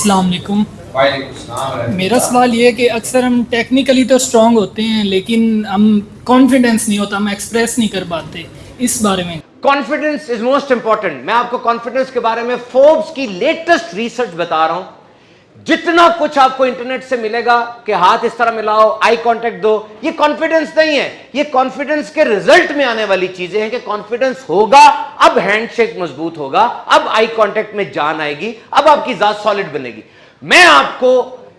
अस्सलाम वालेकुम। वालेकुम सलाम। मेरा सवाल ये है कि अक्सर हम टेक्निकली तो स्ट्रांग होते हैं लेकिन हम कॉन्फिडेंस नहीं होता, हम एक्सप्रेस नहीं कर पाते, इस बारे में। Confidence is most important. मैं आपको कॉन्फिडेंस के बारे में फोर्ब्स की लेटेस्ट रिसर्च बता रहा हूं। जितना कुछ आपको इंटरनेट से मिलेगा कि हाथ इस तरह मिलाओ, आई कांटेक्ट दो, ये कॉन्फिडेंस नहीं है। ये कॉन्फिडेंस के रिजल्ट में आने वाली चीजें हैं कि कॉन्फिडेंस होगा, अब हैंडशेक मजबूत होगा, अब आई कांटेक्ट में जान आएगी, अब आपकी जात सॉलिड बनेगी। मैं आपको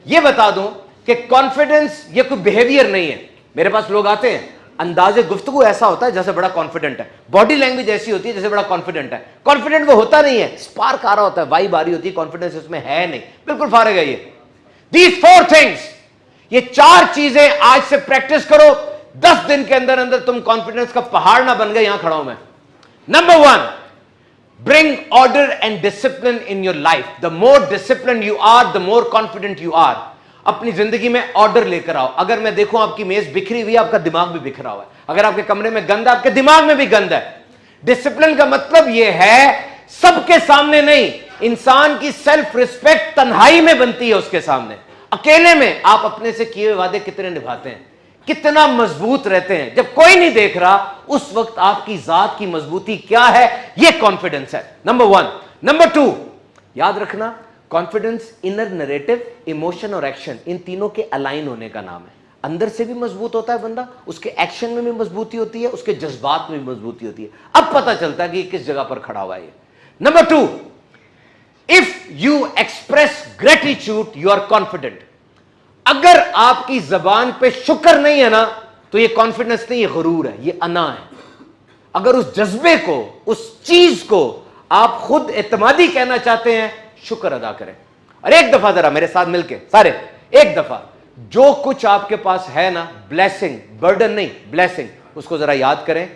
यह बता दूं कि कॉन्फिडेंस ये कोई बिहेवियर नहीं है। मेरे पास लोग आते हैं, अंदाजे गुफ्तगू ऐसा होता है जैसे बड़ा कॉन्फिडेंट है, बॉडी लैंग्वेज ऐसी होती है जैसे बड़ा कॉन्फिडेंट है। कॉन्फिडेंट वो होता नहीं है, स्पार्क आ रहा होता है, वाइब आ रही होती है, कॉन्फिडेंस उसमें है नहीं, बिल्कुल फारिग है। ये दीज फोर थिंग्स, ये चार चीजें आज से प्रैक्टिस करो, 10 दिन के अंदर अंदर तुम कॉन्फिडेंस का पहाड़ ना बन गए। यहां खड़ा हूं मैं। Number 1, bring order and discipline in your life. The more disciplined you are, the more confident you are. अपनी जिंदगी में ऑर्डर लेकर आओ। अगर मैं देखूं आपकी मेज बिखरी हुई है, आपका दिमाग भी बिखरा हुआ है। अगर आपके कमरे में गंद है, आपके दिमाग में भी गंद है। डिसिप्लिन का मतलब यह है सबके सामने नहीं, इंसान की सेल्फ रिस्पेक्ट तन्हाई में बनती है उसके सामने। अकेले में आप अपने से किए हुए वादे कितने निभाते हैं, कितना मजबूत रहते हैं। जब कोई नहीं देख रहा, उस वक्त आपकी जात की मजबूती क्या है, यह कॉन्फिडेंस है। नंबर 1। नंबर 2, याद रखना, कॉन्फिडेंस इनर नैरेटिव, इमोशन और एक्शन, इन तीनों के अलाइन होने का नाम है। अंदर से भी मजबूत होता है बंदा, उसके एक्शन में भी मजबूती होती है, उसके जज्बात में भी मजबूती होती है। अब पता चलता है कि किस जगह पर खड़ा हुआ है। Number 2, if you express gratitude you are confident. अगर आपकी जबान पे शुक्र नहीं है ना, तो ये कॉन्फिडेंस नहीं, ये गुरूर है, ये अना है। अगर उस जज्बे को, उस चीज को आप खुद एतमादी कहना चाहते हैं, शुक्र अदा करें। और एक दफा जरा मेरे साथ मिलके सारे, एक दफा जो कुछ आपके पास है ना, ब्लेसिंग, बर्डन नहीं, ब्लेसिंग, उसको जरा याद करें।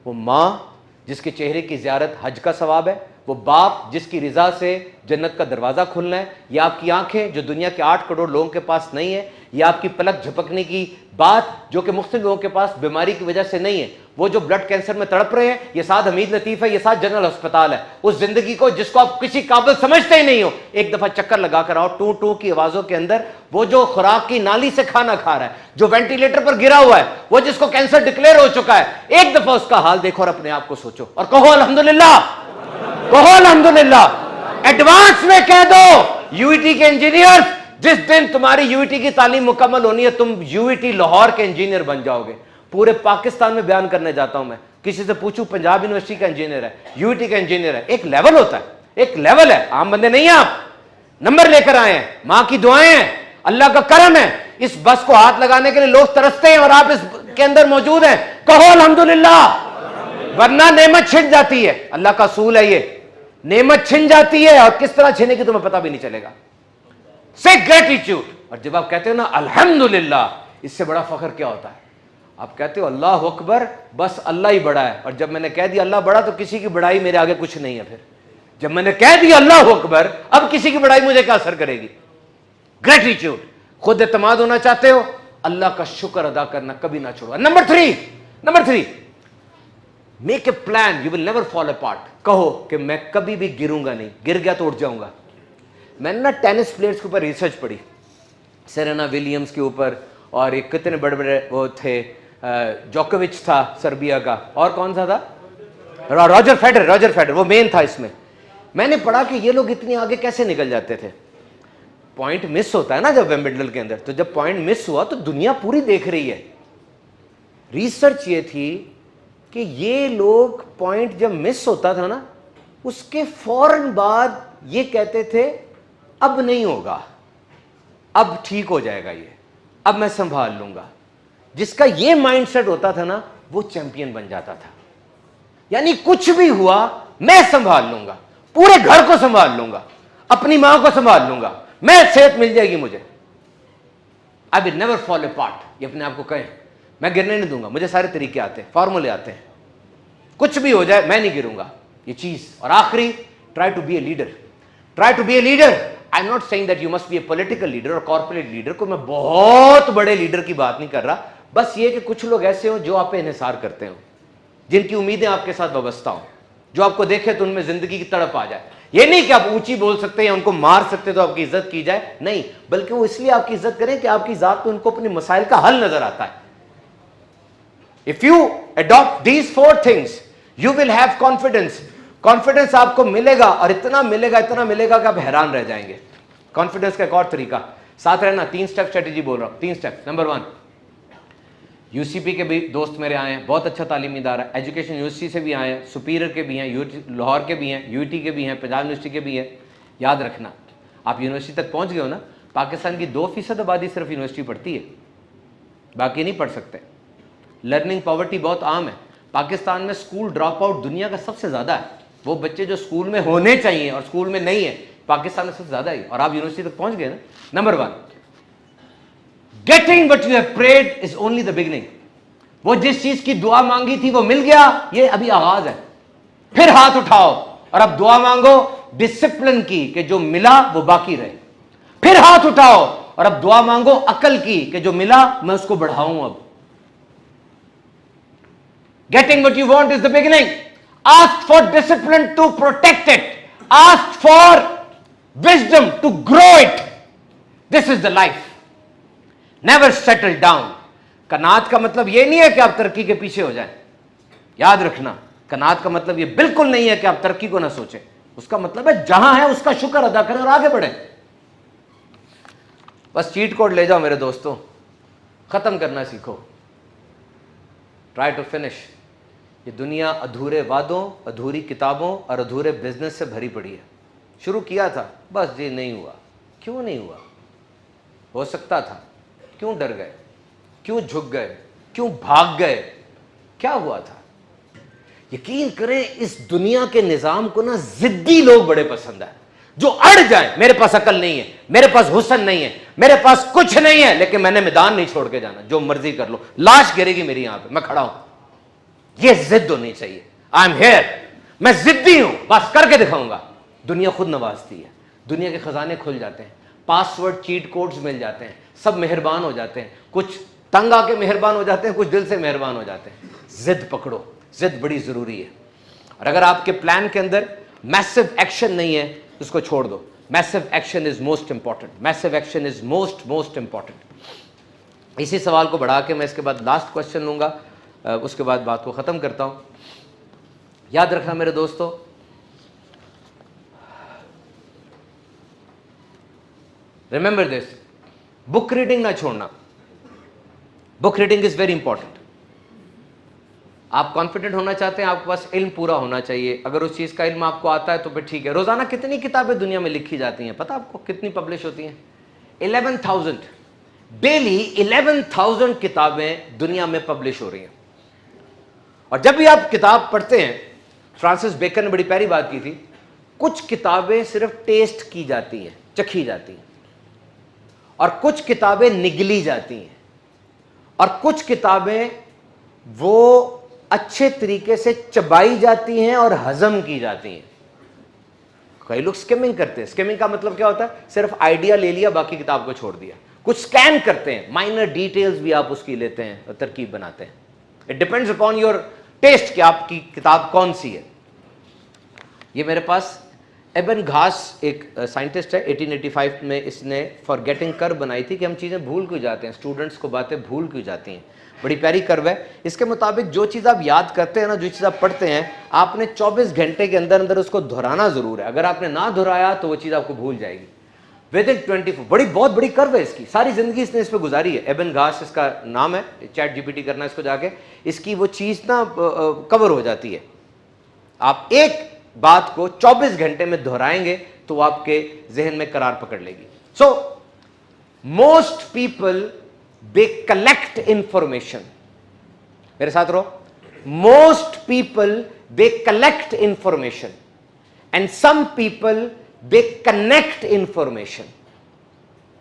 वो मां जिसके चेहरे की ज़ियारत हज का सवाब है, वो बाप जिसकी रिजा से जन्नत का दरवाजा खुलना है, या आपकी आंखें जो दुनिया के 8 करोड़ लोगों के पास नहीं है, या आपकी पलक झपकने की बात जो कि मुख्तलिफ लोगों के पास बीमारी की वजह से नहीं है। वो जो ब्लड कैंसर में तड़प रहे हैं, ये साथ हमीद लतीफ है, ये साथ जनरल अस्पताल है। उस जिंदगी को जिसको आप किसी काबिल समझते ही नहीं हो, एक दफा चक्कर लगा कर आओ। टू टू की आवाजों के अंदर वो जो खुराक की नाली से खाना खा रहा है, जो वेंटिलेटर पर गिरा हुआ है, वो जिसको कैंसर डिक्लेयर हो चुका है, एक दफा उसका हाल देखो और अपने आप को सोचो और कहो अल्हम्दुलिल्लाह, कहो अल्हम्दुलिल्लाह। एडवांस में कह दो यूईटी के इंजीनियर, जिस दिन तुम्हारी यूईटी की तालीम मुकम्मल होनी है, तुम यूईटी लाहौर के इंजीनियर बन जाओगे। पूरे पाकिस्तान में बयान करने जाता हूं मैं, किसी से पूछूं पंजाब यूनिवर्सिटी का इंजीनियर है, यूईटी का इंजीनियर है, एक लेवल होता है, एक लेवल है। आम बंदे नहीं है आप, नंबर लेकर आए हैं, मां की दुआएं हैं, अल्लाह का करम है। इस बस को हाथ लगाने के लिए लोग तरसते हैं और आप इसके अंदर मौजूद हैं। कहो अल्हम्दुलिल्लाह, वरना नेमत छिन जाती है। अल्लाह का असूल है, ये नेमत छिन जाती है और किस तरह छिनेगी तुम्हें पता भी नहीं चलेगा। से ग्रेटिट्यूड। और जब आप कहते हो ना अल्हम्दुलिल्लाह, इससे बड़ा फख्र क्या होता है? आप कहते हो अल्लाह अकबर, बस अल्लाह ही बड़ा है। और जब मैंने कह दिया अल्लाह बड़ा, तो किसी की बड़ाई मेरे आगे कुछ नहीं है। फिर जब मैंने कह दिया अल्लाह अकबर, अब किसी की बड़ाई मुझे क्या असर करेगी? ग्रेटिट्यूड। खुद एतमाद होना चाहते हो, अल्लाह का शुक्र अदा करना कभी ना छोड़ो। Number 3, make a plan, you will never fall apart. कहो कि मैं कभी भी गिरूंगा नहीं, गिर गया तो उठ जाऊंगा। मैंने ना टेनिस प्लेयर्स के ऊपर रिसर्च पढ़ी, सेरेना विलियम्स के ऊपर, और एक कितने बड़े बड़े वो थे, जोकोविच था सर्बिया का, और कौन सा था, रॉजर फेडरर, वो मेन था इसमें। मैंने पढ़ा कि ये लोग इतनी आगे कैसे निकल जाते थे। पॉइंट मिस होता है ना जब विंबलडन के अंदर, तो जब पॉइंट मिस हुआ तो दुनिया पूरी देख रही है। रिसर्च ये थी कि ये लोग पॉइंट जब मिस होता था ना, उसके फौरन बाद ये कहते थे अब नहीं होगा, अब ठीक हो जाएगा, ये अब मैं संभाल लूंगा। जिसका ये माइंडसेट होता था ना, वो चैंपियन बन जाता था। यानी कुछ भी हुआ मैं संभाल लूंगा, पूरे घर को संभाल लूंगा, अपनी मां को संभाल लूंगा, मैं सेहत मिल जाएगी मुझे। I will never fall apart. ये अपने आप को कहें, मैं गिरने नहीं दूंगा, मुझे सारे तरीके आते हैं, फॉर्मूले आते हैं, कुछ भी हो जाए मैं नहीं गिरूंगा, ये चीज। और आखिरी, try to be a leader. Try to be a leader. I am not saying that you must be a political leader और कॉर्पोरेट लीडर। को मैं बहुत बड़े लीडर की बात नहीं कर रहा, बस ये कि कुछ लोग ऐसे हो जो आप पे इन्हिसार करते हो, जिनकी उम्मीदें आपके साथ वाबस्ता हो, जो आपको देखे तो उनमें जिंदगी की तड़प आ जाए। ये नहीं कि आप ऊंची बोल सकते हैं या उनको मार सकते तो आपकी इज्जत की जाए, नहीं, बल्कि वो इसलिए आपकी इज्जत करें कि आपकी जात में उनको अपने मसाइल का हल नजर आता है। If you adopt these 4 things you will have confidence. Confidence आपको मिलेगा और इतना मिलेगा कि आप हैरान रह जाएंगे। कॉन्फिडेंस का एक और तरीका, साथ रहना, 3 स्टेप स्ट्रेटेजी बोल रहा हूं, 3 स्टेप। नंबर 1, यूसीपी के भी दोस्त मेरे आए हैं, बहुत अच्छा तालीमी इदारा है, एजुकेशन यूनिवर्सिटी से भी आए हैं, सुपीरियर के भी हैं, लाहौर के भी हैं, यूटी के भी हैं, पंजाब यूनिवर्सिटी के भी हैं। याद रखना, आप यूनिवर्सिटी तक पहुंच गए हो ना, पाकिस्तान की 2% आबादी सिर्फ यूनिवर्सिटी पढ़ती है, बाकी नहीं पढ़ सकते। लर्निंग पॉवर्टी बहुत आम है पाकिस्तान में। स्कूल ड्रॉप आउट दुनिया का सबसे ज़्यादा है। वो बच्चे जो स्कूल में होने चाहिए और स्कूल में नहीं है, पाकिस्तान में सबसे ज़्यादा ही, और आप यूनिवर्सिटी तक पहुंच गए ना। Number 1, getting what you have prayed is only the beginning. वो जिस चीज की दुआ मांगी थी वो मिल गया, ये अभी आगाज है। फिर हाथ उठाओ और अब दुआ मांगो डिसिप्लिन की कि जो मिला वो बाकी रहे। फिर हाथ उठाओ और अब दुआ मांगो अकल की कि जो मिला मैं उसको बढ़ाऊं। अब getting what you want is the beginning. Ask for discipline to protect it, ask for wisdom to grow it. This is the life. Never settle down. कनात का मतलब यह नहीं है कि आप तरक्की के पीछे हो जाएं। याद रखना, कनात का मतलब यह बिल्कुल नहीं है कि आप तरक्की को ना सोचें। उसका मतलब है जहां है उसका शुक्र अदा करें और आगे बढ़ें। बस चीट कोड ले जाओ मेरे दोस्तों, खत्म करना सीखो। Try to finish. ये दुनिया अधूरे वादों, अधूरी किताबों और अधूरे बिजनेस से भरी पड़ी है। शुरू किया था, बस ये नहीं हुआ। क्यों नहीं हुआ? हो सकता था। क्यों डर गए? क्यों झुक गए? क्यों भाग गए? क्या हुआ था? यकीन करें, इस दुनिया के निजाम को ना जिद्दी लोग बड़े पसंद है, जो अड़ जाए। मेरे पास अकल नहीं है, मेरे पास हुस्न नहीं है, मेरे पास कुछ नहीं है, लेकिन मैंने मैदान नहीं छोड़ के जाना, जो मर्जी कर लो, लाश गिरेगी मेरी यहां पे, मैं खड़ा हूं। यह जिद होनी चाहिए। आई एम हियर, मैं जिद्दी हूं, बस करके दिखाऊंगा। दुनिया खुद नवाजती है, दुनिया के खजाने खुल जाते हैं, पासवर्ड चीट कोड्स मिल जाते हैं, सब मेहरबान हो जाते हैं। कुछ तंग आके मेहरबान हो जाते हैं, कुछ दिल से मेहरबान हो जाते हैं। जिद पकड़ो, जिद बड़ी जरूरी है। और अगर आपके प्लान के अंदर मैसिव एक्शन नहीं है, उसको छोड़ दो। Massive action is most important. Massive action is most important. इसी सवाल को बढ़ा के मैं इसके बाद लास्ट क्वेश्चन लूंगा, उसके बाद बात को खत्म करता हूं। याद रखना मेरे दोस्तों, रिमेंबर दिस, बुक रीडिंग ना छोड़ना। Book reading is very important. आप कॉन्फिडेंट होना चाहते हैं, आपके पास इल्म पूरा होना चाहिए। अगर उस चीज़ का इल्म आपको आता है तो फिर ठीक है। रोज़ाना कितनी किताबें दुनिया में लिखी जाती हैं पता आपको? कितनी पब्लिश होती हैं? 11,000 डेली। 11,000 किताबें दुनिया में पब्लिश हो रही हैं। और जब भी आप किताब पढ़ते हैं, फ्रांसिस बेकन ने बड़ी प्यारी बात की थी, कुछ किताबें सिर्फ टेस्ट की जाती हैं, चखी जाती हैं, और कुछ किताबें निगली जाती हैं, और कुछ किताबें वो अच्छे तरीके से चबाई जाती हैं और हजम की जाती हैं। कई लोग स्किमिंग करते हैं। स्किमिंग का मतलब क्या होता है? सिर्फ आइडिया ले लिया, बाकी किताब को छोड़ दिया। कुछ स्कैन करते हैं, माइनर डिटेल्स भी आप उसकी लेते हैं और तरकीब बनाते हैं। It depends upon your taste कि आपकी किताब कौन सी है। ये मेरे पास एबन घास एक साइंटिस्ट है, 1885 में इसने फॉरगेटिंग कर्व बनाई थी कि हम चीज़ें भूल क्यों जाते हैं, स्टूडेंट्स को बातें भूल क्यों जाती हैं। बड़ी प्यारी कर्व है। इसके मुताबिक जो चीज़ आप याद करते हैं ना, जो चीज़ आप पढ़ते हैं, आपने 24 घंटे के अंदर अंदर उसको दोहराना ज़रूर है। अगर आपने ना दोहराया तो वो चीज़ आपको भूल जाएगी विद इन 24। बहुत बड़ी कर्व है इसकी, सारी ज़िंदगी इसने इस पर गुजारी है। एबन घास इसका नाम है, चैट जीपीटी करना इसको जाके, इसकी वो चीज़ ना कवर हो जाती है। आप एक बात को 24 घंटे में दोहराएंगे तो वो आपके जहन में करार पकड़ लेगी। So most people they collect information. मेरे साथ रहो। Most people they collect information and some people they connect information.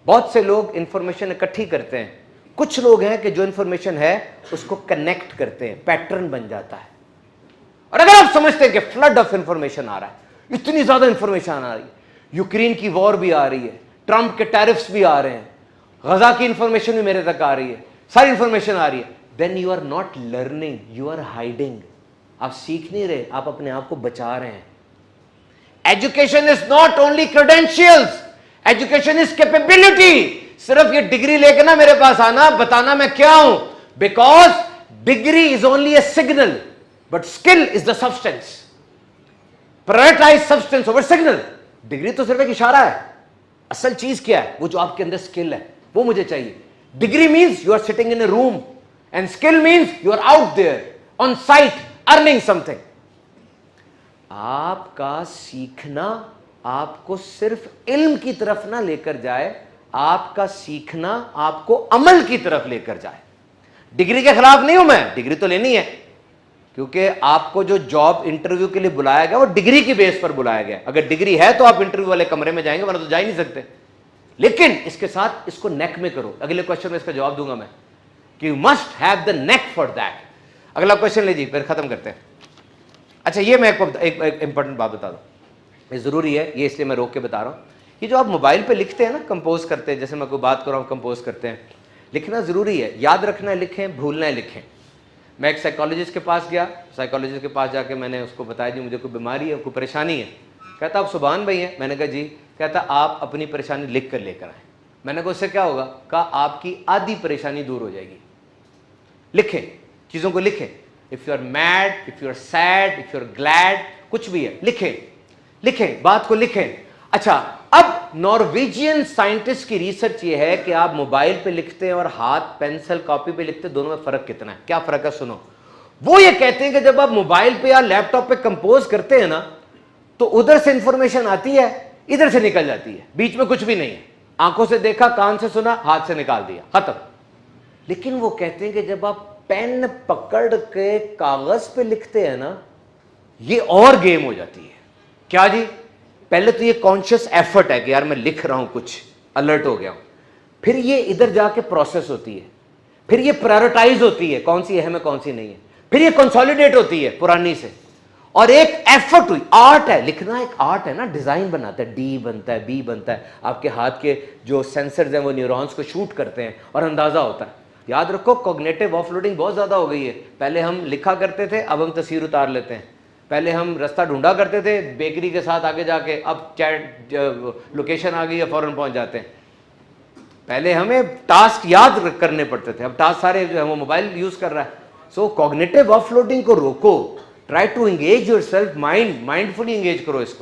बहुत से लोग इंफॉर्मेशन इकट्ठी करते हैं, कुछ लोग हैं कि जो इंफॉर्मेशन है उसको कनेक्ट करते हैं, पैटर्न बन जाता है। और अगर आप समझते हैं कि फ्लड ऑफ इंफॉर्मेशन आ रहा है, इतनी ज्यादा इंफॉर्मेशन आ रही है, यूक्रेन की वॉर भी आ रही है, ट्रंप के टैरिफ्स भी आ रहे हैं, गजा की इंफॉर्मेशन भी मेरे तक आ रही है, सारी इंफॉर्मेशन आ रही है, then you are not learning, you are hiding. आप सीख नहीं रहे, आप अपने आप को बचा रहे हैं। Education is not only credentials, education is capability. सिर्फ ये डिग्री लेके ना मेरे पास आना, बताना मैं क्या हूं, because degree is only a signal but skill is the substance. Prioritise substance over signal. Degree तो सिर्फ एक इशारा है, असल चीज क्या है, वो जो आपके अंदर स्किल है वो मुझे चाहिए। Degree means you are sitting in a room and skill means you are out there on site earning something. आपका सीखना आपको सिर्फ इल्म की तरफ ना लेकर जाए, आपका सीखना आपको अमल की तरफ लेकर जाए। डिग्री के खिलाफ नहीं हूं मैं, डिग्री तो लेनी है, क्योंकि आपको जो जॉब इंटरव्यू के लिए बुलाया गया वो डिग्री की बेस पर बुलाया गया। अगर डिग्री है तो आप इंटरव्यू वाले कमरे में जाएंगे, वरना तो जा ही नहीं सकते। लेकिन इसके साथ इसको नेक में करो। अगले क्वेश्चन में इसका जवाब दूंगा मैं कि you must have the neck for that. अगला क्वेश्चन लीजिए, फिर खत्म करते हैं। अच्छा, ये मैं एक इंपॉर्टेंट बात बता दूं, ये जरूरी है, ये इसलिए मैं रोक के बता रहा हूं। ये जो आप मोबाइल पे लिखते हैं ना, कंपोज करते हैं, जैसे मैं कोई बात कर रहा हूं कंपोज करते हैं, लिखना जरूरी है, याद रखना है लिखें, भूलना है लिखें। मैं एक साइकोलॉजिस्ट के पास गया, साइकोलॉजिस्ट के पास जाके मैंने उसको बताया जी मुझे कोई बीमारी है, कोई परेशानी है। कहता आप सुभान भाई हैं? मैंने कहा जी। कहता आप अपनी परेशानी लिख कर लेकर आए। मैंने कहा उससे क्या होगा? कहा आपकी आधी परेशानी दूर हो जाएगी। लिखें, चीज़ों को लिखें। If you are mad, if you are sad, if you are glad, कुछ भी है लिखें, लिखें, बात को लिखें। अच्छा, अब नॉर्वेजियन साइंटिस्ट की रिसर्च ये है कि आप मोबाइल पे लिखते हैं और हाथ पेंसिल कॉपी पे लिखते हैं, दोनों में फर्क कितना है? क्या फर्क है सुनो। वो ये कहते हैं कि जब आप मोबाइल पे या लैपटॉप पे कंपोज करते हैं ना, तो उधर से इंफॉर्मेशन आती है, इधर से निकल जाती है, बीच में कुछ भी नहीं है। आंखों से देखा, कान से सुना, हाथ से निकाल दिया, खत्म। लेकिन वो कहते हैं कि जब आप पेन पकड़ के कागज पे लिखते हैं ना, ये और गेम हो जाती है। क्या जी? पहले तो ये कॉन्शियस एफर्ट है कि यार मैं लिख रहा हूं, कुछ अलर्ट हो गया हूं, फिर ये इधर जाके प्रोसेस होती है, फिर ये प्रायोरिटाइज होती है, कौन सी अहम है कौन सी नहीं है, फिर ये कंसोलिडेट होती है पुरानी से, और एक एफर्ट हुई। आर्ट है, लिखना एक आर्ट है ना, डिजाइन बनाता है, डी बनता है, बी बनता है, आपके हाथ के जो सेंसर्स हैं वो न्यूरॉन्स को शूट करते हैं और अंदाजा होता है। याद रखो, कॉग्निटिव ऑफलोडिंग बहुत ज्यादा हो गई है। पहले हम लिखा करते थे, अब हम तस्वीर उतार लेते हैं। पहले हम रास्ता ढूंढा करते थे बेकरी के साथ आगे जाके, अब चैट लोकेशन आ गई है, फौरन पहुंच जाते हैं। पहले हमें टास्क याद करने पड़ते थे, अब टास्क सारे जो है वो मोबाइल यूज कर रहा है। सो कॉग्निटिव ऑफलोडिंग को रोको, try to engage yourself, mindfully engage करो इसको।